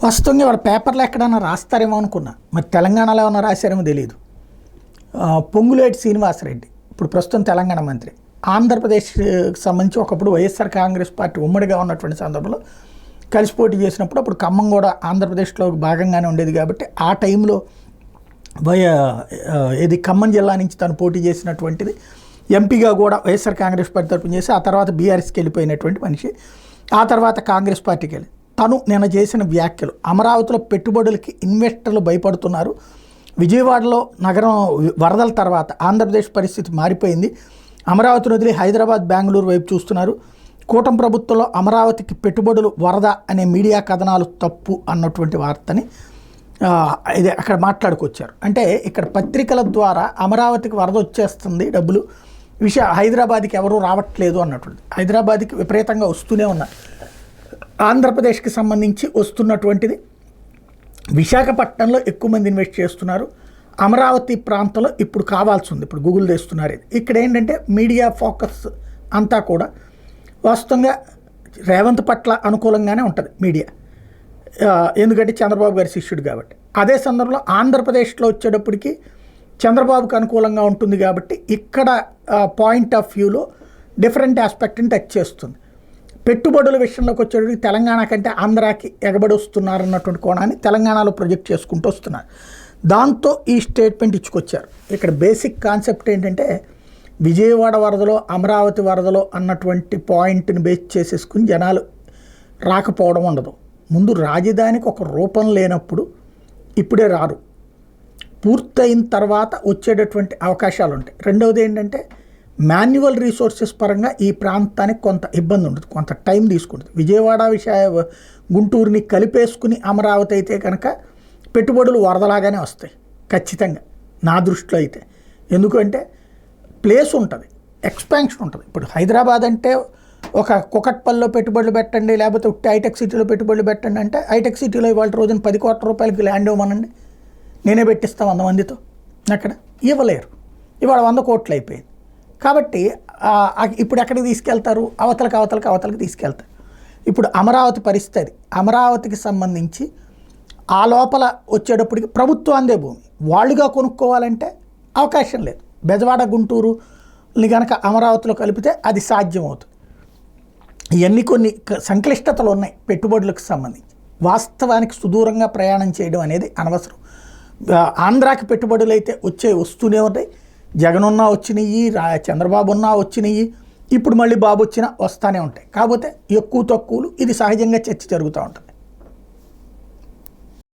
వాస్తవంగా వాళ్ళ పేపర్లో ఎక్కడన్నా రాస్తారేమో అనుకున్నా, మరి తెలంగాణలో ఏమన్నా రాశారేమో తెలియదు. పొంగులేటి శ్రీనివాసరెడ్డి ఇప్పుడు ప్రస్తుతం తెలంగాణ మంత్రి. ఆంధ్రప్రదేశ్కి సంబంధించి ఒకప్పుడు వైఎస్ఆర్ కాంగ్రెస్ పార్టీ ఉమ్మడిగా ఉన్నటువంటి సందర్భంలో కలిసి పోటీ చేసినప్పుడు అప్పుడు ఖమ్మం కూడా ఆంధ్రప్రదేశ్లో భాగంగానే ఉండేది కాబట్టి ఆ టైంలో ఇది ఖమ్మం జిల్లా నుంచి తను పోటీ చేసినటువంటిది. ఎంపీగా కూడా వైఎస్ఆర్ కాంగ్రెస్ పార్టీ తరపున చేసి ఆ తర్వాత బీఆర్ఎస్కి వెళ్ళిపోయినటువంటి మనిషి. ఆ తర్వాత కాంగ్రెస్ పార్టీకి వెళ్ళి తను నిన్న చేసిన వ్యాఖ్యలు, అమరావతిలో పెట్టుబడులకి ఇన్వెస్టర్లు భయపడుతున్నారు, విజయవాడలో నగరం వరదల తర్వాత ఆంధ్రప్రదేశ్ పరిస్థితి మారిపోయింది, అమరావతిని వదిలి హైదరాబాద్ బెంగళూరు వైపు చూస్తున్నారు, కూటమి ప్రభుత్వంలో అమరావతికి పెట్టుబడులు వరద అనే మీడియా కథనాలు తప్పు అన్నటువంటి వార్తని ఇది అక్కడ మాట్లాడుకొచ్చారు. అంటే ఇక్కడ పత్రికల ద్వారా అమరావతికి వరద వచ్చేస్తుంది డబ్బులు, హైదరాబాద్కి ఎవరూ రావట్లేదు అన్నటువంటిది. హైదరాబాద్కి విపరీతంగా వస్తూనే ఉన్నారు. ఆంధ్రప్రదేశ్కి సంబంధించి వస్తున్నటువంటిది విశాఖపట్నంలో ఎక్కువ మంది ఇన్వెస్ట్ చేస్తున్నారు, అమరావతి ప్రాంతంలో ఇప్పుడు కావాల్సి ఉంది, ఇప్పుడు గూగుల్ తెస్తున్నారు. ఇక్కడ ఏంటంటే మీడియా ఫోకస్ అంతా కూడా వాస్తవంగా రేవంత్ పట్ల అనుకూలంగానే ఉంటుంది మీడియా, ఎందుకంటే చంద్రబాబు గారి శిష్యుడు కాబట్టి. అదే సందర్భంలో ఆంధ్రప్రదేశ్లో వచ్చేటప్పటికి చంద్రబాబుకు అనుకూలంగా ఉంటుంది కాబట్టి ఇక్కడ పాయింట్ ఆఫ్ వ్యూలో డిఫరెంట్ ఆస్పెక్ట్ని టచ్ చేస్తుంది. పెట్టుబడుల విషయంలోకి వచ్చేటప్పటికి తెలంగాణ కంటే ఆంధ్రాకి ఎగబడి వస్తున్నారు అన్నటువంటి కోణాన్ని తెలంగాణలో ప్రొజెక్ట్ చేసుకుంటూ వస్తున్నారు. దాంతో ఈ స్టేట్మెంట్ ఇచ్చుకొచ్చారు. ఇక్కడ బేసిక్ కాన్సెప్ట్ ఏంటంటే విజయవాడ వరదలో అమరావతి వరదలో అన్నటువంటి పాయింట్ని బేస్ చేసేసుకుని జనాలు రాకపోవడం ఉండదు. ముందు రాజధానికి ఒక రూపం లేనప్పుడు ఇప్పుడే రారు, పూర్తయిన తర్వాత వచ్చేటటువంటి అవకాశాలు ఉంటాయి. రెండవది ఏంటంటే మాన్యువల్ రీసోర్సెస్ పరంగా ఈ ప్రాంతానికి కొంత ఇబ్బంది ఉంటుంది, కొంత టైం తీసుకుంటుంది. విజయవాడ గుంటూరుని కలిపేసుకుని అమరావతి అయితే కనుక పెట్టుబడులు వరదలాగానే వస్తాయి ఖచ్చితంగా నా దృష్టిలో అయితే. ఎందుకంటే ప్లేస్ ఉంటుంది, ఎక్స్పాన్షన్ ఉంటుంది. ఇప్పుడు హైదరాబాద్ అంటే ఒక కుకట్పల్లిలో పెట్టుబడులు పెట్టండి, లేకపోతే ఉట్టి హైటెక్ సిటీలో పెట్టుబడులు పెట్టండి అంటే హైటెక్ సిటీలో ఇవాళ రోజున 10 కోట్ల రూపాయలకి ల్యాండ్ ఇవ్వమనండి, నేనే పెట్టిస్తాను 100 మందితో, అక్కడ ఇవ్వలేరు. ఇవాళ 100 కోట్లు అయిపోయింది కాబట్టి ఇప్పుడు ఎక్కడికి తీసుకెళ్తారు, అవతలకి తీసుకెళ్తారు. ఇప్పుడు అమరావతి పరిస్థితి, అమరావతికి సంబంధించి ఆ లోపల వచ్చేటప్పటికి ప్రభుత్వాందే భూమి, వాళ్ళుగా కొనుక్కోవాలంటే అవకాశం లేదు. బెజవాడ గుంటూరుని కనుక అమరావతిలో కలిపితే అది సాధ్యమవుతుంది. ఇవన్నీ కొన్ని సంక్లిష్టతలు ఉన్నాయి పెట్టుబడులకు సంబంధించి. వాస్తవానికి సుదూరంగా ప్రయాణం చేయడం అనేది అనవసరం. ఆంధ్రాకి పెట్టుబడులు అయితే వస్తూనే ఉంటాయి. జగన్ ఉన్నా వచ్చినాయి, చంద్రబాబు ఉన్నా వచ్చినాయి, ఇప్పుడు మళ్ళీ బాబు వచ్చినా వస్తూనే ఉంటాయి. కాకపోతే ఎక్కువ తక్కువలు ఇది సహజంగా చర్చ జరుగుతూ ఉంటుంది.